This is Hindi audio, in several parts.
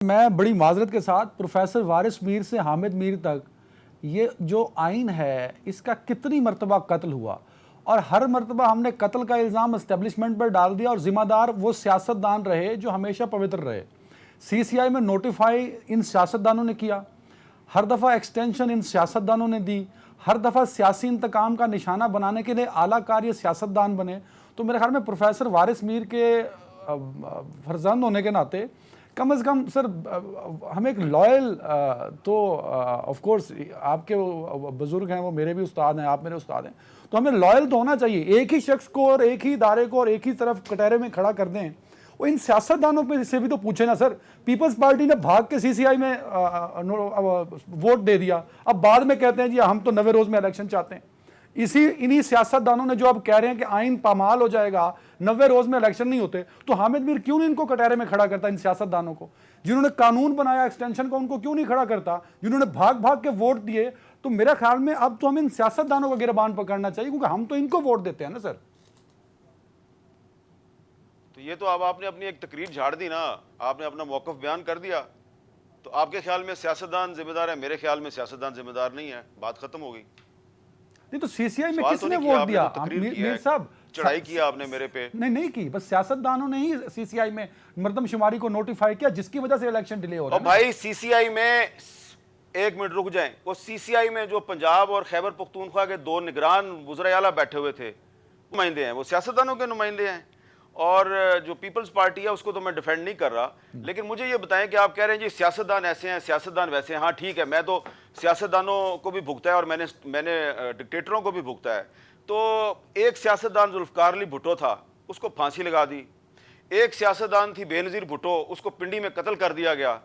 मैं बड़ी माजरत के साथ प्रोफेसर वारिस मीर से हामिद मीर तक ये जो आइन है इसका कितनी मरतबा कत्ल हुआ और हर मरतबा हमने कत्ल का इल्ज़ाम इस्टेब्लिशमेंट पर डाल दिया और ज़िम्मेदार वो सियासतदान रहे जो हमेशा पवित्र रहे। CCI में नोटिफाई इन सियासतदानों ने किया, हर दफ़ा एक्सटेंशन इन सियासतदानों ने दी, हर दफ़ा सियासी इंतकाम का निशाना बनाने के लिए आला कार्य सियासतदान बने। तो मेरे ख्याल में प्रोफेसर वारिस मीर के फर्जंद होने के नाते कम से कम सर हमें एक लॉयल तो ऑफ कोर्स आपके बुजुर्ग हैं, वो मेरे भी उस्ताद हैं, आप मेरे उस्ताद हैं, तो हमें लॉयल तो होना चाहिए। एक ही शख्स को और एक ही इदारे को और एक ही तरफ कटहरे में खड़ा कर दें, वो इन सियासतदानों पे से भी तो पूछे ना सर। पीपल्स पार्टी ने भाग के CCI में वोट दे दिया, अब बाद में कहते हैं जी हम तो 90 रोज में इलेक्शन चाहते हैं। इन्हीं सियासतदानों ने जो अब कह रहे हैं कि आइन पामाल हो जाएगा, 90 रोज में इलेक्शन नहीं होते, तो हामिद मीर क्यों नहीं इनको कटहरे में खड़ा करता? इन सियासतदानों को जिन्होंने कानून बनाया एक्सटेंशन का, उनको क्यों नहीं खड़ा करता? जिन्होंने भाग भाग के वोट दिए। तो मेरे ख्याल में अब तो हम इन सियासतदानों को गिरबान पकड़ना चाहिए, क्योंकि हम तो इनको वोट देते हैं ना सर। तो ये तो अब आपने अपनी एक तकरीर झाड़ दी ना, आपने अपना मौक़िफ़ बयान कर दिया। तो आपके ख्याल में सियासतदान जिम्मेदार है, मेरे ख्याल में सियासतदान जिम्मेदार नहीं है, बात खत्म हो गई। नहीं तो CCI में किसने वोट दिया? मीर साहब चढ़ाई किया आपने मेरे पे? नहीं की, बस सियासतदानों ने ही CCI में मर्दमशुमारी को नोटिफाई किया, जिसकी वजह से इलेक्शन डिले हो रहा है। भाई CCI में, एक मिनट रुक जाएं, वो CCI में जो पंजाब और खैबर पख्तूनख्वा के 2 निगरान वज़राए आला बैठे हुए थे, नुमाइंदे हैं, वो सियासतदानों के नुमाइंदे हैं। और जो पीपल्स पार्टी है उसको तो मैं डिफेंड नहीं कर रहा, लेकिन मुझे ये बताएं कि आप कह रहे हैं जी सियासतदान ऐसे हैं, सियासतदान वैसे हैं। हाँ ठीक है, मैं तो सियासतदानों को भी भुगता है और मैंने डिक्टेटरों को भी भुगता है। तो एक सियासतदान जुल्फ़िकार अली भुट्टो था, उसको फांसी लगा दी। एक सियासतदान थी बेनज़ीर भुट्टो, उसको पिंडी में कत्ल कर दिया गया,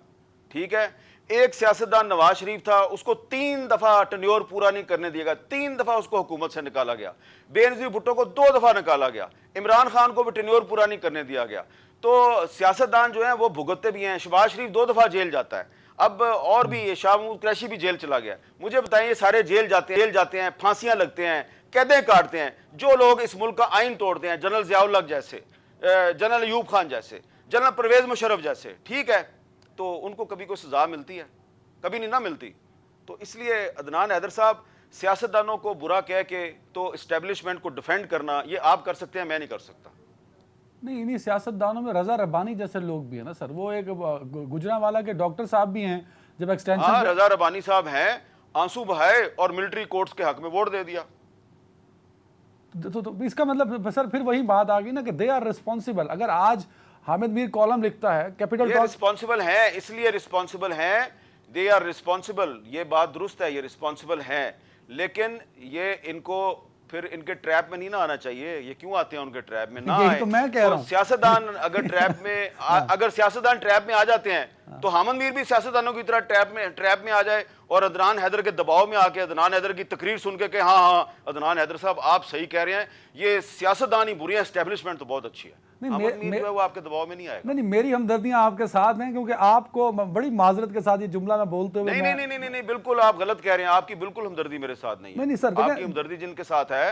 ठीक है। एक सियासतदान नवाज शरीफ था, उसको 3 दफा टेन्योर पूरा नहीं करने दिया गया, 3 दफा उसको हुकूमत से निकाला गया। बेनज़ीर भुट्टो को 2 दफा निकाला गया। इमरान खान को भी टेन्योर पूरा नहीं करने दिया गया। तो सियासतदान जो है वो भुगतते भी हैं। शहबाज शरीफ 2 दफा जेल जाता है, अब और भी शाह महमूद कुरैशी भी जेल चला गया। मुझे बताएं, ये सारे जेल जाते हैं, फांसियां लगते हैं, कैदें काटते हैं, जो लोग इस मुल्क का आइन तोड़ते हैं, जनरल ज़ियाउल हक जैसे, जनरल अयूब खान जैसे, जनरल परवेज मुशर्रफ जैसे, ठीक है, तो उनको कभी कोई सजा मिलती है? कभी नहीं ना मिलती। तो इसलिए अदनान हैदर साहब, सियासतदानों को बुरा कह के तो इस्टेब्लिशमेंट को डिफेंड करना ये आप कर सकते हैं, मैं नहीं कर सकता। नहीं, इन्हीं सियासतदानों में रजा रब्बानी जैसे लोग भी हैं ना सर, वो एक गुजरांवाला के डॉक्टर साहब भी हैं, जब एक्सटेंशन। हाँ, रजा रब्बानी साहब हैं, आंसू बहाए और मिलिट्री कोर्ट्स के हक में वोट दे दिया। तो इसका मतलब सर फिर वही बात आ गई ना कि दे आर रिस्पॉन्सिबल। अगर आज हामिद मीर कॉलम लिखता है कैपिटल टॉक, रिस्पॉन्सिबल है, इसलिए रिस्पॉन्सिबल है, दे आर रिस्पॉन्सिबल, ये बात दुरुस्त है, ये रिस्पॉन्सिबल है, लेकिन ये इनको फिर इनके ट्रैप में नहीं ना आना चाहिए। ये क्यों आते हैं उनके ट्रैप में? ना आए। तो मैं कह रहा हूं, सियासतदान अगर ट्रैप में अगर सियासतदान ट्रैप में आ जाते हैं तो हामिद मीर भी सियासतदानों की तरह ट्रैप में आ जाए और अदनान हैदर के दबाव में आके अदनान हैदर की तकरीर सुन के हाँ अदनान हैदर साहब आप सही कह रहे हैं, ये सियासतदान ही बुरी है, एस्टेब्लिशमेंट तो बहुत अच्छी है। वो आपके दबाव में नहीं आएगा। नहीं, मेरी हमदर्दियां आपके साथ हैं, क्योंकि आपको बड़ी माजरत के साथ ये जुमला मैं बोलते हुए नहीं, बिल्कुल आप गलत कह रहे हैं। आपकी बिल्कुल हमदर्दी मेरे साथ नहीं है। नहीं सर, आपकी हमदर्दी जिनके साथ है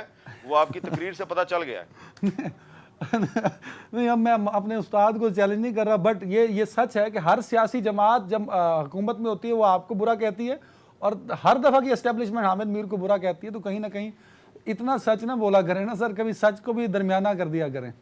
वो आपकी तकरीर से पता चल गया है। नहीं, अब मैं अपने उस्ताद को चैलेंज नहीं कर रहा, बट ये सच है कि हर सियासी जमात जब हुकूमत में होती है वो आपको बुरा कहती है, और हर दफ़ा की एस्टेब्लिशमेंट हामिद मीर को बुरा कहती है। तो कहीं ना कहीं इतना सच ना बोला करें ना सर, कभी सच को भी दरमियाना कर दिया करें।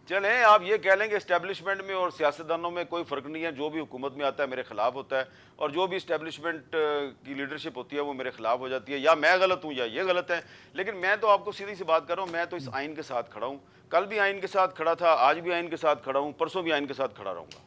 चलें, आप ये कह लें कि एस्टेब्लिशमेंट में और सियासतदानों में कोई फ़र्क नहीं है, जो भी हुकूमत में आता है मेरे खिलाफ होता है, और जो भी एस्टेब्लिशमेंट की लीडरशिप होती है वो मेरे खिलाफ हो जाती है। या मैं गलत हूँ या ये गलत है, लेकिन मैं तो आपको सीधी सी बात कर रहा हूँ, मैं तो इस आइन के साथ खड़ा हूँ। कल भी आइन के साथ खड़ा था, आज भी आइन के साथ खड़ा हूँ, परसों भी आइन के साथ खड़ा रहूँगा।